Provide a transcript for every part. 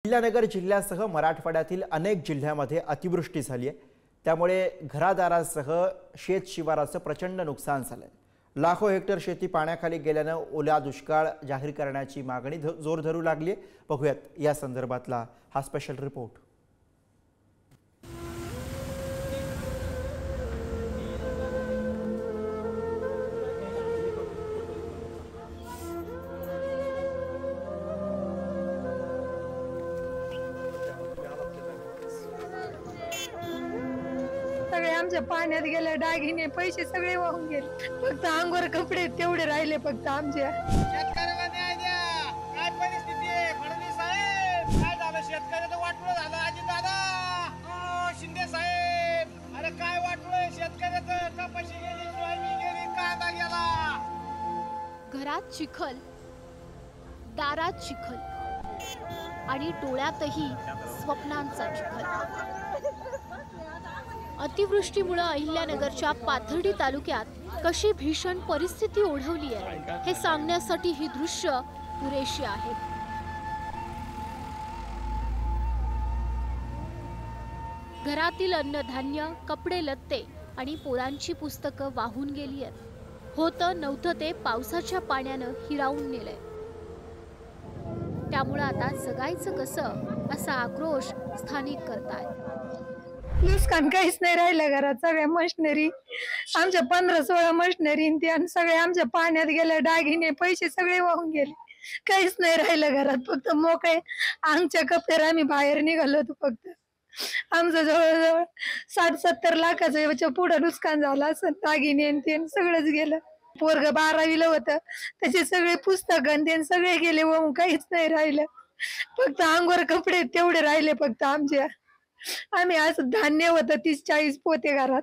अहिल्यानगर जिल्ह्यासह मराठवाड्यातील अनेक जिल्ह्यांमध्ये अतिवृष्टी झाली आहे। त्यामुळे घरादारासह शेत शिवाराचं प्रचंड नुकसान झालंय। लाखो हेक्टर शेती पाण्याखाली गेल्याने ओला दुष्काळ जाहीर करण्याची मागणी जोर धरू लागली आहे। बघूयात या संदर्भातला हा स्पेशल रिपोर्ट। सगळे आमच्या पाण्यात गेले, दागिने पैसे सगळे वाहून गेले। फक्त अंगावर कपडे तेवढे राहिले फक्त आमच्या। शेतकऱ्याला न्याय द्या। काय परिस्थिती आहे फडणवीस साहेब? काय झालं? शेतकऱ्याचं वाटोळं झालं अजितदादा, शिंदे साहेब। अरे काय वाटोळं शेतकऱ्याचं? कपाशी गेली, सोयाबीन गेली, कांदा गेला। घरात चिखल, दारात चिखल आणि डोळ्यातही स्वप्नांचा चिखल। अतिवृष्टीमुळे अहिल्यानगरच्या पाथर्डी तालुक्यात कशी भीषण परिस्थिती ओढवली आहे हे सांगण्यासाठी ही दृश्य पुरेशी आहेत। घरातील अन्नधान्य, कपडे लत्ते आणि पोरांची पुस्तकं वाहून गेली आहेत। होतं नव्हतं ते पावसाच्या पाण्यानं हिरावून नेलंय। त्यामुळे आता जगायचं कसं असा आक्रोश स्थानिक करतायत। नुकसान काहीच नाही राहिलं घरात। सगळ्या मशिनरी आमच्या 15-16 मशिनरी आणि सगळे आमच्या पाण्यात गेले, दागिने पैसे सगळे वाहून गेले। काहीच नाही राहिलं घरात, फक्त मोकळे आमच्या कपड्यावर आम्ही बाहेर निघालो होतो। फक्त आमचं जवळजवळ 60-70 लाखाचं पुढं नुकसान झालं असं। दागिने ते सगळंच गेलं। पोरग 12वीला होतं, त्याचे सगळे पुस्तक ते सगळे गेले वाहून, काहीच नाही राहिलं। फक्त अंगावर कपडे तेवढे राहिले फक्त आमच्या। आम्ही असं धान्य होतं 30-40 पोते घरात,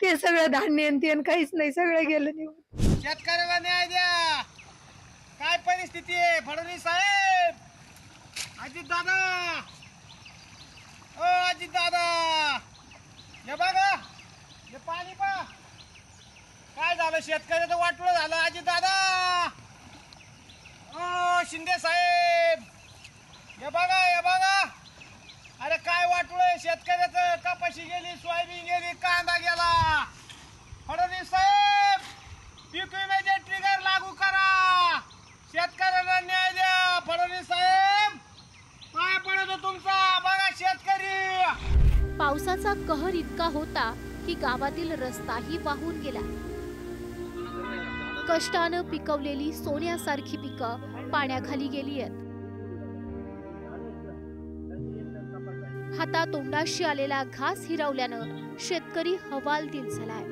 ते सगळं धान्य ते काहीच नाही, सगळं गेलं निघून। शेतकऱ्याला न्याय द्या। काय परिस्थिती आहे फडणवीस साहेब? अजितदादा, अजितदादा, हे बघा, हे पाणी पा। काय झालं? शेतकऱ्याचं वाटोळं झालं अजितदादा, शिंदे साहेब। हे बघा, हे बघा, अरे काय वाटोळं शेतकऱ्याचं? कपाशी गेली, सोयाबीन गेली, कांदा गेला। फडणवीस साहेब, पीक विम्याचे ट्रिगर लागू करा। शेतकऱ्याला न्याय द्या। फडणवीस साहेब, पाय पडतो तुमचा। बघा शेतकरी। पावसाचा कहर इतका होता की गावातील रस्ताही वाहून गेला। कष्टानं पिकवलेली सोन्यासारखी पिकं पाण्याखाली गेली आहेत। हातातोंडाशी आलेला घास हिरावल्यानं शेतकरी हवालदिल झालाय।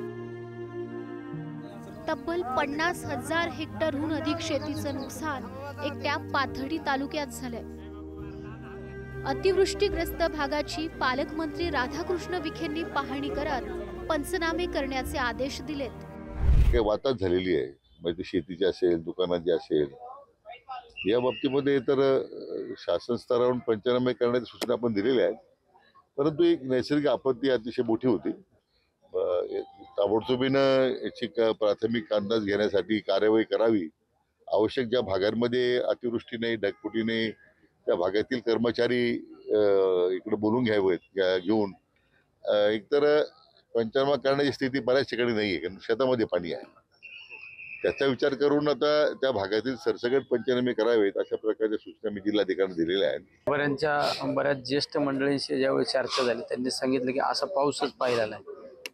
तब्बल 50,000 हेक्टरहून अधिक शेतीचं नुकसान एकट्या पाथर्डी तालुक्यात झालंय। अतिवृष्टीग्रस्त भागाची पालकमंत्री राधाकृष्ण विखेंनी पाहणी करत पंचनामे करण्याचे आदेश दिलेत। काही वाताहत झालेली आहे, म्हणजे शेतीची असेल, दुकानाची असेल, या बाबतीमध्ये तर शासन स्तरावरून पंचनामे करण्याच्या सूचना आपण दिलेल्या आहेत। परंतु एक नैसर्गिक आपत्ती अतिशय मोठी होती। ताबडतोबीनं याची प्राथमिक अंदाज घेण्यासाठी कार्यवाही करावी। आवश्यक ज्या भागांमध्ये अतिवृष्टीने, ढगफुटीने त्या भागातील कर्मचारी इकडे बोलून घेऊन एकतर पंचनामा करण्याची स्थिती बऱ्याच ठिकाणी नाही आहे, कारण शेतामध्ये पाणी आहे। त्याचा विचार करून आता त्या भागातील सरसकट पंचनामे करावेत अशा प्रकारच्या सूचना मी जिल्हाधिकाऱ्यांना दिलेल्या आहेत। बऱ्याच ज्येष्ठ मंडळींशी ज्यावेळी चर्चा झाली, त्यांनी सांगितलं की असा पाऊसच पाहिला नाही।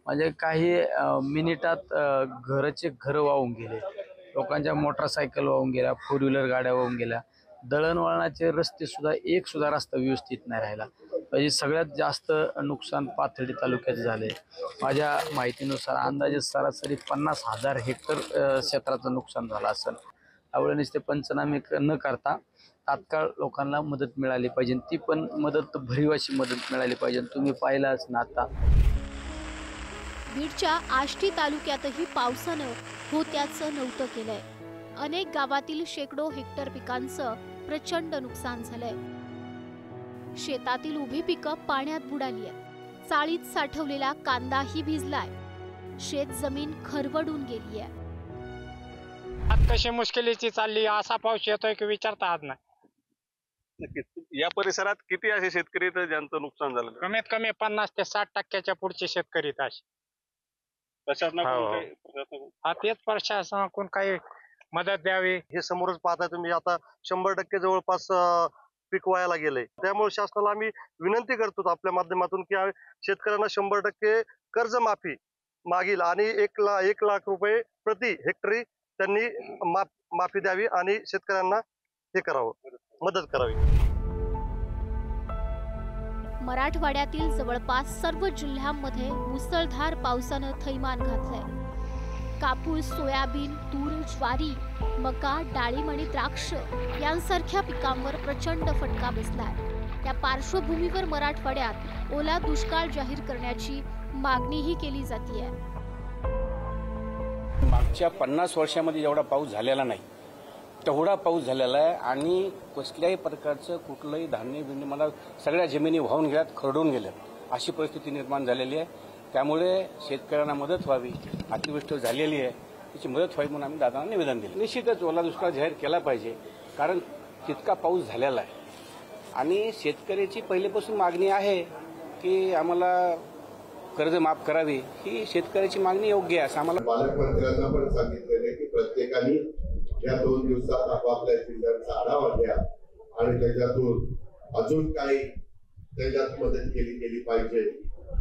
म्हणजे काही मिनिटात घर वाहून गेले, लोकांच्या मोटरसायकल वाहून गेल्या, 4 व्हीलर गाड्या वाहून गेल्या। दळणवळणाचे रस्ते सुद्धा एक सुद्धा रस्ता व्यवस्थित नाही राहिला। म्हणजे सगळ्यात जास्त नुकसान पाथर्डी तालुक्यात झाले। माझ्या माहितीनुसार अंदाजे सरासरी 50,000 हेक्टर क्षेत्राचं नुकसान झालं असेल। त्यामुळे नुसते पंचनामे न करता तात्काळ लोकांना मदत मिळाली पाहिजे, ती पण मदत भरीव अशी मदत मिळाली पाहिजे। तुम्ही पाहिलाच ना आता बीडच्या आष्टी तालुक्यातही पावसानं होत्याचं नव्हतं केलंय। अनेक गावातील शेकडो हेक्टर पिकांचं प्रचंड नुकसान झालंय। शेतातील उभी पिकं पाण्यात बुडाली आहेत। चाळीत साठवलेला कांदाही भिजलाय। शेत जमीन खरवडून गेली आहे। आज कशी मुश्किलीची चालली, असा पाऊस येतोय की विचारता आज नाही। नक्कीच. या परिसरात किती असे शेतकरी आहेत ज्यांचं नुकसान झालं? कमीत कमी 50 ते 60% पुढचे शेतकरी आहेत असे. प्रशासनाकडून हा तेच प्रशासनाकडून काही मदत द्यावी. हे समोरच पाहताय तुम्ही, आता 100% जवळपास पीक वायाला गेलंय. त्यामुळे शासनाला आम्ही विनंती करतो आपल्या माध्यमातून की शेतकऱ्यांना 100% कर्जमाफी मागील आणि 1 लाख रुपये प्रति हेक्टरी त्यांनी माफी द्यावी आणि शेतकऱ्यांना हे करावं, मदत करावी. मराठवाड्यातील जवळपास सर्व जिल्ह्यांमध्ये मुसळधार पावसानं थैमान घातलंय. कापूस, सोयाबीन, तूर, ज्वारी, मका, डाळिंब आणि द्राक्ष यांसारख्या पिकांवर प्रचंड फटका बसलाय. त्या पार्श्वभूमीवर मराठवाड्यात ओला दुष्काळ जाहीर करण्याची मागणीही केली जातीये. मागच्या 50 वर्षामध्ये जेवढा पाऊस झालेला नाही तेवढा पाऊस झालेला आहे आणि कसल्याही प्रकारचं कुठलंही धान्य बिन्य मला सगळ्या जमिनी वाहून गेल्यात, खरडून गेल्यात, अशी परिस्थिती निर्माण झालेली आहे. त्यामुळे शेतकऱ्यांना मदत व्हावी, अतिवृष्टी झालेली आहे त्याची मदत व्हावी म्हणून आम्ही दादांना निवेदन दिलं. निश्चितच ओला दुष्काळ जाहीर केला पाहिजे, कारण तितका पाऊस झालेला आहे आणि शेतकऱ्याची पहिलेपासून मागणी आहे की आम्हाला कर्ज माफ करावी. ही शेतकऱ्याची मागणी योग्य आहे असं आम्हाला पालकमंत्र्यांना पण सांगितलेलं की प्रत्येकाने या 2 दिवसात आपापल्या जिल्ह्यांचा आढावा घ्या आणि त्याच्यातून अजून काही त्याच्यात मदत केली पाहिजे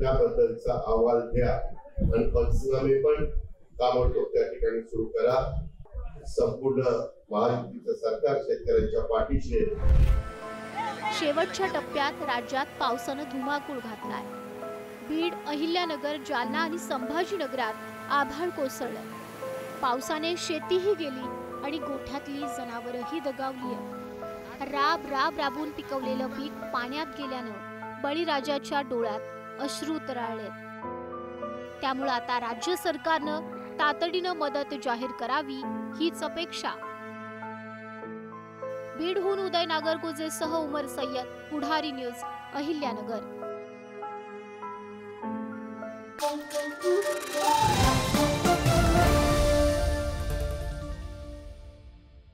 त्याबद्दलचा अहवाल द्या आणि पंचनामे पण ताबडतोब त्या ठिकाणी सुरू करा. संपूर्ण महायुतीचं सरकार शेतकऱ्यांच्या पाठीशी आहे. शेवटच्या टप्प्यात राज्यात पावसानं धुमाकूळ घातलाय. बीड, अहिल्यानगर, जालना आणि संभाजीनगरात आभाळ कोसळलं. पावसाने शेतीही गेली आणि गोठ्यातली जनावरही दगावली. राबून पिकवलेलं पीक पाण्यात गेल्यानं बळीराजाच्या डोळ्यात अश्रू तरळलेत. त्यामुळे आता राज्य सरकारनं तातडीनं मदत जाहीर करावी हीच अपेक्षा. बीडहून उदय नागरगोजेसह उमर सय्यद, पुढारी न्यूज, अहिल्यानगर.